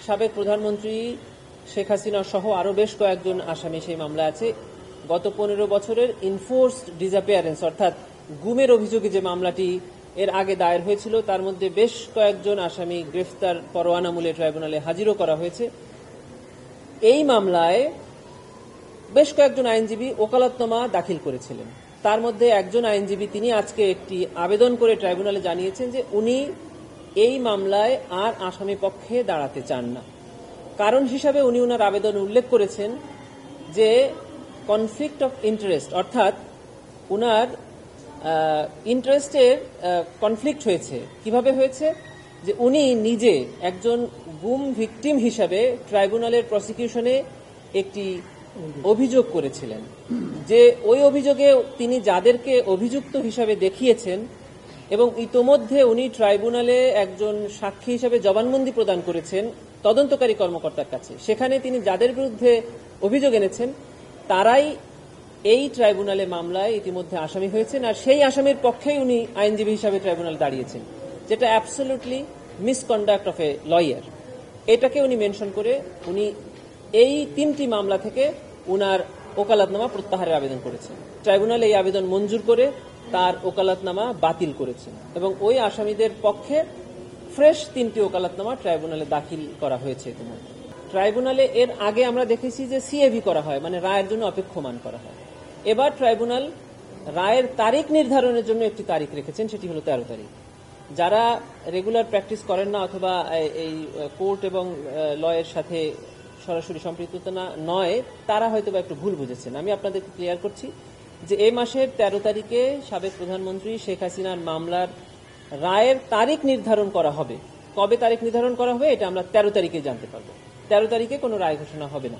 সাবেক প্রধানমন্ত্রী শেখ হাসিনা সহ আরো বেশ কয়েকজন আসামি সেই মামলা আছে। গত 15 বছরের ইনফোর্সড ডিসঅ্যাপিয়ারেন্স অর্থাৎ গুমের অভিযোগে যে মামলাটি এর আগে দায়ের হয়েছিল তার মধ্যে বেশ কয়েকজন আসামি গ্রেফতার পরোয়ানামূলে ট্রাইব্যুনালে হাজিরও করা হয়েছে। এই মামলায় বেশ কয়েকজন আইনজীবী ওকালতনামা দাখিল করেছিলেন। তার মধ্যে একজন আইনজীবী তিনি আজকে একটি আবেদন করে ট্রাইব্যুনালে জানিয়েছেন যে উনি এই মামলায় আর আসামি পক্ষে দাঁড়াতে চান না। কারণ হিসাবে উনি ওনার আবেদন উল্লেখ করেছেন যে কনফ্লিক্ট অফ ইন্টারেস্ট অর্থাৎ উনার ইন্টারেস্টের কনফ্লিক্ট হয়েছে। কিভাবে হয়েছে? যে উনি নিজে একজন গুম ভিকটিম হিসাবে ট্রাইব্যুনালের প্রসিকিউশনে একটি অভিযোগ করেছিলেন যে ওই অভিযোগে তিনি যাদেরকে অভিযুক্ত হিসাবে দেখিয়েছেন এবং ইতোমধ্যে উনি ট্রাইব্যুনালে একজন সাক্ষী হিসাবে জবানবন্দি প্রদান করেছেন তদন্তকারী কর্মকর্তার কাছে। সেখানে তিনি যাদের বিরুদ্ধে অভিযোগ এনেছেন তারাই এই ট্রাইব্যুনালে মামলায় ইতিমধ্যে আসামি হয়েছেন, আর সেই আসামির পক্ষেই উনি আইনজীবী হিসাবে ট্রাইব্যুনালে দাঁড়িয়েছেন, যেটা absolutely misconduct of a lawyer. এটাকে উনি মেনশন করে উনি এই 3টি মামলা থেকে উনার ওকালতনামা প্রত্যাহারের আবেদন করেছেন। ট্রাইব্যুনাল এই আবেদন মঞ্জুর করে তার ওকালতনামা বাতিল করেছেন এবং ওই আসামিদের পক্ষে ফ্রেশ 3টি ওকালতনামা ট্রাইব্যুনালে দাখিল করা হয়েছে ইতিমধ্যে। ট্রাইব্যুনালে এর আগে আমরা দেখেছি যে সিএভি করা হয়, মানে রায়ের জন্য অপেক্ষমান করা হয়। এবার ট্রাইব্যুনাল রায়ের তারিখ নির্ধারণের জন্য একটি তারিখ রেখেছেন, সেটি হলো 13 তারিখ। যারা রেগুলার প্র্যাকটিস করেন না অথবা এই কোর্ট এবং লয়ের সাথে সরাসরি সম্পৃক্ততা নয় তারা হয়তো বা একটু ভুল বুঝেছেন। আমি আপনাদেরকে ক্লিয়ার করছি যে এই মাসের 13 তারিখে সাবেক প্রধানমন্ত্রী শেখ হাসিনার মামলার রায়ের তারিখ নির্ধারণ করা হবে। কবে তারিখ নির্ধারণ করা হবে এটা আমরা 13 তারিখে জানতে পারবো। 13 তারিখে কোনো রায় ঘোষণা হবে না।